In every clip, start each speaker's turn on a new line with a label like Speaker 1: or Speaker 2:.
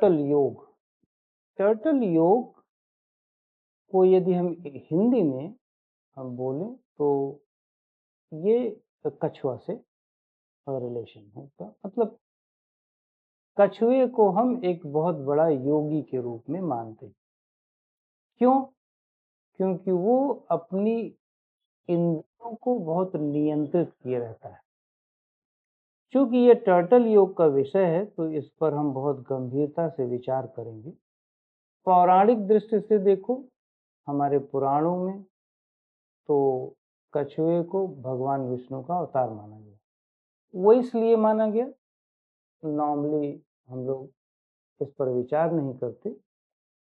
Speaker 1: Turtle योग। Turtle योग को यदि हम हिंदी में हम बोलें तो ये कछुआ से रिलेशन है इसका। मतलब कछुए को हम एक बहुत बड़ा योगी के रूप में मानते हैं। क्यों? क्योंकि वो अपनी इंद्रियों को बहुत नियंत्रित किए रहता है। चूंकि ये टर्टल योग का विषय है तो इस पर हम बहुत गंभीरता से विचार करेंगे। पौराणिक दृष्टि से देखो, हमारे पुराणों में तो कछुए को भगवान विष्णु का अवतार माना गया। वो इसलिए माना गया, नॉर्मली हम लोग इस पर विचार नहीं करते,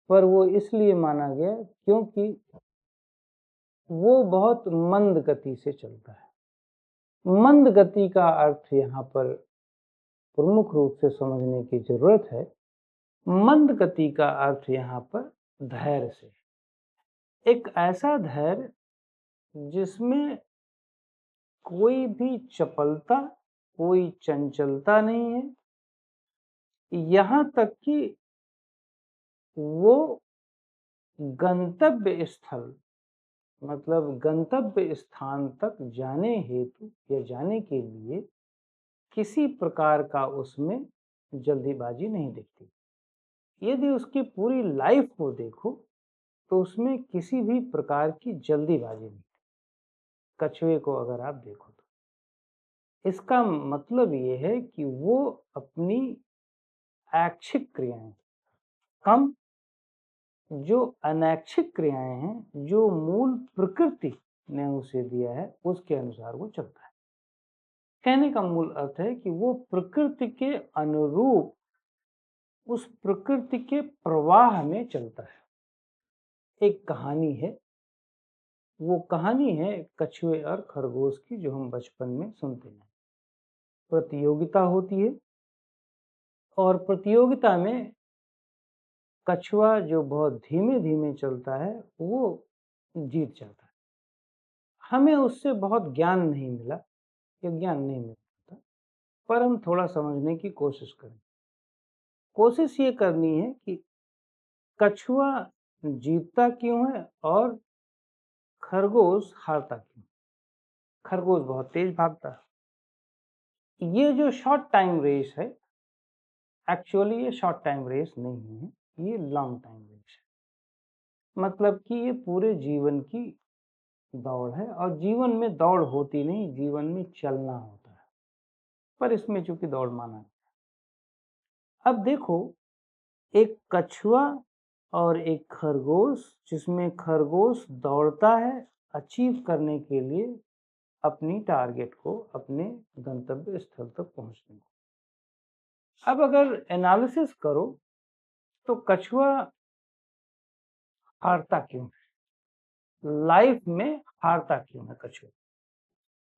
Speaker 1: पर वो इसलिए माना गया क्योंकि वो बहुत मंद गति से चलता है। मंद गति का अर्थ यहाँ पर प्रमुख रूप से समझने की जरूरत है। मंद गति का अर्थ यहाँ पर धैर्य से, एक ऐसा धैर्य जिसमें कोई भी चपलता, कोई चंचलता नहीं है, यहाँ तक कि वो गंतव्य स्थल मतलब गंतव्य स्थान तक जाने हेतु या जाने के लिए किसी प्रकार का उसमें जल्दीबाजी नहीं दिखती। यदि उसकी पूरी लाइफ को देखो तो उसमें किसी भी प्रकार की जल्दीबाजी नहीं। कछुए को अगर आप देखो तो इसका मतलब ये है कि वो अपनी ऐच्छिक क्रियाएं कम, जो अनैच्छिक क्रियाएं हैं, जो मूल प्रकृति ने उसे दिया है उसके अनुसार वो चलता है। कहने का मूल अर्थ है कि वो प्रकृति के अनुरूप उस प्रकृति के प्रवाह में चलता है। एक कहानी है, वो कहानी है कछुए और खरगोश की, जो हम बचपन में सुनते हैं। प्रतियोगिता होती है और प्रतियोगिता में कछुआ जो बहुत धीमे धीमे चलता है वो जीत जाता है। हमें उससे बहुत ज्ञान नहीं मिला, ये ज्ञान नहीं मिलता, पर हम थोड़ा समझने की कोशिश करें। कोशिश ये करनी है कि कछुआ जीतता क्यों है और खरगोश हारता क्यों। खरगोश बहुत तेज भागता है। ये जो शॉर्ट टाइम रेस है, एक्चुअली ये शॉर्ट टाइम रेस नहीं है, ये लॉन्ग टाइम रेस है। मतलब कि ये पूरे जीवन की दौड़ है, और जीवन में दौड़ होती नहीं, जीवन में चलना होता है, पर इसमें चूंकि दौड़ माना है। अब देखो, एक कछुआ और एक खरगोश, जिसमें खरगोश दौड़ता है अचीव करने के लिए अपनी टारगेट को, अपने गंतव्य स्थल तक पहुंचने को। अब अगर एनालिसिस करो तो कछुआ हारता क्यों है, लाइफ में हारता क्यों है कछुआ?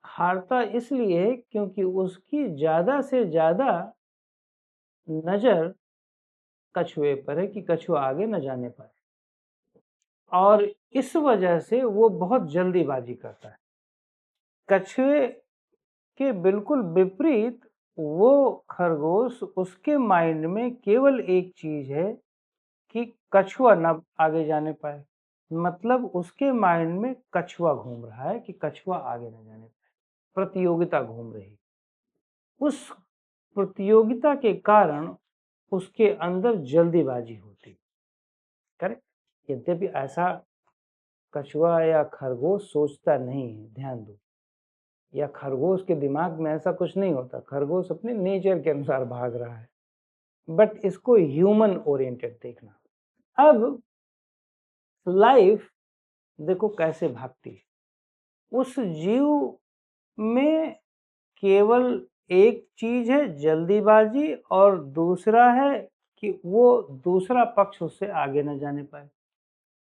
Speaker 1: हारता इसलिए है क्योंकि उसकी ज्यादा से ज्यादा नजर कछुए पर है कि कछुआ आगे न जाने पाए, और इस वजह से वो बहुत जल्दीबाजी करता है। कछुए के बिल्कुल विपरीत वो खरगोश, उसके माइंड में केवल एक चीज है कि कछुआ न आगे जाने पाए। मतलब उसके माइंड में कछुआ घूम रहा है कि कछुआ आगे न जाने पाए, प्रतियोगिता घूम रही। उस प्रतियोगिता के कारण उसके अंदर जल्दीबाजी होती। करेक्ट? यद्यपि ऐसा कछुआ या खरगोश सोचता नहीं है, ध्यान दो, या खरगोश के दिमाग में ऐसा कुछ नहीं होता। खरगोश अपने नेचर के अनुसार भाग रहा है, बट इसको ह्यूमन ओरिएंटेड देखना। अब लाइफ देखो कैसे भागती है। उस जीव में केवल एक चीज है, जल्दीबाजी, और दूसरा है कि वो दूसरा पक्ष उससे आगे न जाने पाए।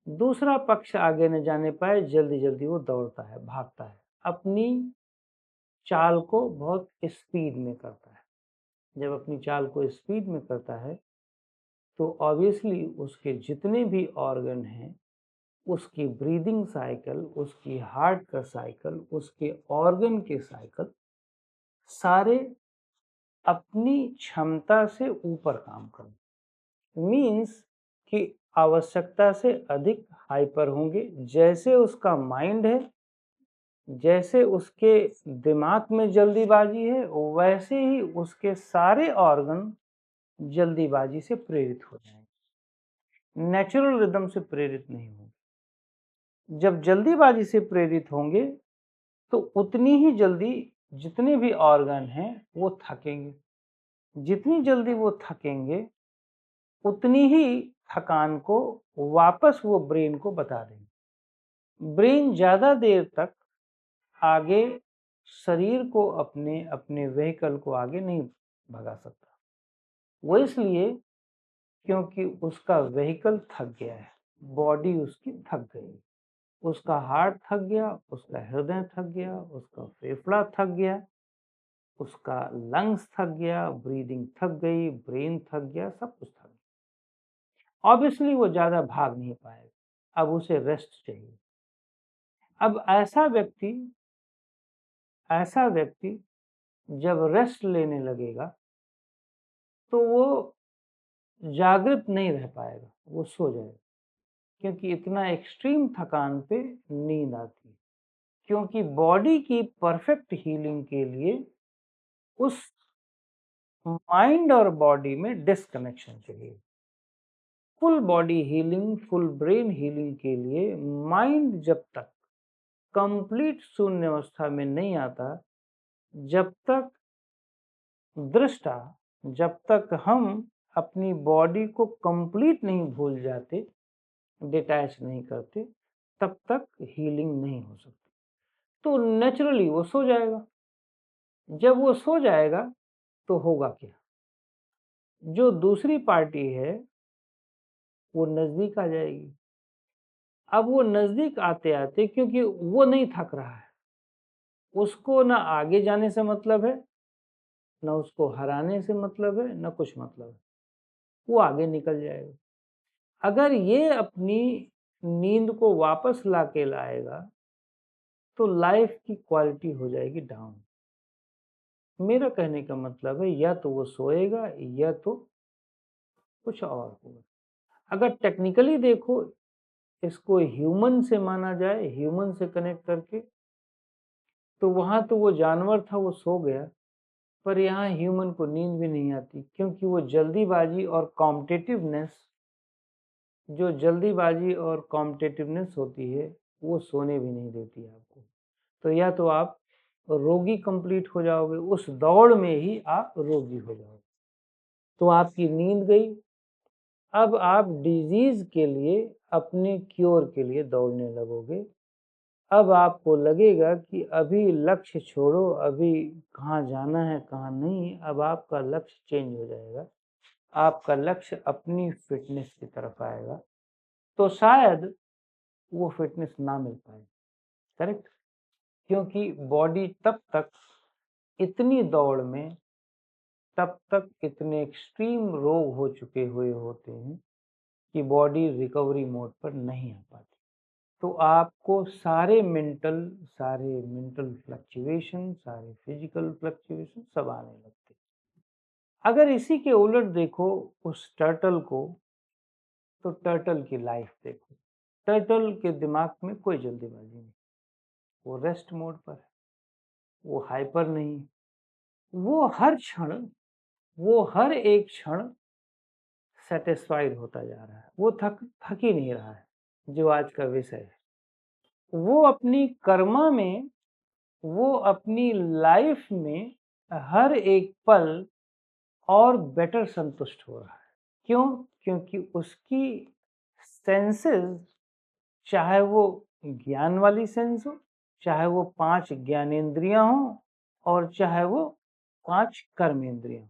Speaker 1: दूसरा पक्ष आगे न जाने पाए, जल्दी जल्दी वो दौड़ता है, भागता है, अपनी चाल को बहुत स्पीड में करता है। जब अपनी चाल को स्पीड में करता है तो ऑब्वियसली उसके जितने भी ऑर्गन हैं, उसकी ब्रीदिंग साइकिल, उसकी हार्ट का साइकिल, उसके ऑर्गन के साइकिल, सारे अपनी क्षमता से ऊपर काम करें। मीन्स कि आवश्यकता से अधिक हाइपर होंगे। जैसे उसका माइंड है, जैसे उसके दिमाग में जल्दीबाजी है, वैसे ही उसके सारे ऑर्गन जल्दीबाजी से प्रेरित हो जाएंगे, नेचुरल रिदम से प्रेरित नहीं होंगे। जब जल्दीबाजी से प्रेरित होंगे तो उतनी ही जल्दी जितने भी ऑर्गन हैं वो थकेंगे। जितनी जल्दी वो थकेंगे उतनी ही थकान को वापस वो ब्रेन को बता देंगे। ब्रेन ज़्यादा देर तक आगे शरीर को अपने व्हीकल को आगे नहीं भगा सकता। वो इसलिए क्योंकि उसका व्हीकल थक गया है, बॉडी उसकी थक गई, उसका हार्ट थक गया, उसका हृदय थक गया, उसका फेफड़ा थक गया, उसका लंग्स थक गया, ब्रीदिंग थक गई, ब्रेन थक गया, सब कुछ थक गया। ऑब्वियसली वो ज़्यादा भाग नहीं पाएगा, अब उसे रेस्ट चाहिए। अब ऐसा व्यक्ति जब रेस्ट लेने लगेगा तो वो जागृत नहीं रह पाएगा, वो सो जाएगा, क्योंकि इतना एक्सट्रीम थकान पे नींद आती है। क्योंकि बॉडी की परफेक्ट हीलिंग के लिए उस माइंड और बॉडी में डिस्कनेक्शन चाहिए। Full body healing, full brain healing के लिए माइंड जब तक कंप्लीट शून्य अवस्था में नहीं आता, जब तक दृष्टा, जब तक हम अपनी बॉडी को कंप्लीट नहीं भूल जाते, डिटैच नहीं करते, तब तक हीलिंग नहीं हो सकती। तो नेचुरली वो सो जाएगा। जब वो सो जाएगा तो होगा क्या? जो दूसरी पार्टी है वो नजदीक आ जाएगी। अब वो नजदीक आते आते, क्योंकि वो नहीं थक रहा है, उसको ना आगे जाने से मतलब है, ना उसको हराने से मतलब है, ना कुछ मतलब है, वो आगे निकल जाएगा। अगर ये अपनी नींद को वापस ला के लाएगा तो लाइफ की क्वालिटी हो जाएगी डाउन। मेरा कहने का मतलब है या तो वो सोएगा या तो कुछ और होगा। अगर टेक्निकली देखो, इसको ह्यूमन से माना जाए, ह्यूमन से कनेक्ट करके, तो वहां तो वो जानवर था, वो सो गया, पर यहाँ ह्यूमन को नींद भी नहीं आती, क्योंकि वो जल्दीबाजी और कॉम्पिटिटिवनेस, जो जल्दीबाजी और कॉम्पिटिटिवनेस होती है, वो सोने भी नहीं देती आपको। तो या तो आप रोगी कंप्लीट हो जाओगे, उस दौड़ में ही आप रोगी हो जाओगे, तो आपकी नींद गई। अब आप डिजीज के लिए, अपने क्योर के लिए दौड़ने लगोगे। अब आपको लगेगा कि अभी लक्ष्य छोड़ो, अभी कहाँ जाना है कहाँ नहीं, अब आपका लक्ष्य चेंज हो जाएगा, आपका लक्ष्य अपनी फिटनेस की तरफ आएगा। तो शायद वो फिटनेस ना मिल पाए। करेक्ट? क्योंकि बॉडी तब तक इतनी दौड़ में, तब तक इतने एक्सट्रीम रोग हो चुके हुए होते हैं कि बॉडी रिकवरी मोड पर नहीं आ पाती। तो आपको सारे मेंटल फ्लक्चुएशन, सारे फिजिकल फ्लक्चुएशन सब आने लगते। अगर इसी के उलट देखो उस टर्टल को, तो टर्टल की लाइफ देखो। टर्टल के दिमाग में कोई जल्दीबाजी नहीं, वो रेस्ट मोड पर है, वो हाइपर नहीं, वो हर एक क्षण सेटिस्फाइड होता जा रहा है, वो थक ही नहीं रहा है, जो आज का विषय है। वो अपनी कर्मा में, वो अपनी लाइफ में हर एक पल और बेटर संतुष्ट हो रहा है। क्यों? क्योंकि उसकी सेंसेस, चाहे वो ज्ञान वाली सेंस हो, चाहे वो 5 ज्ञानेंद्रियां हो, और चाहे वो 5 कर्मेंद्रियां,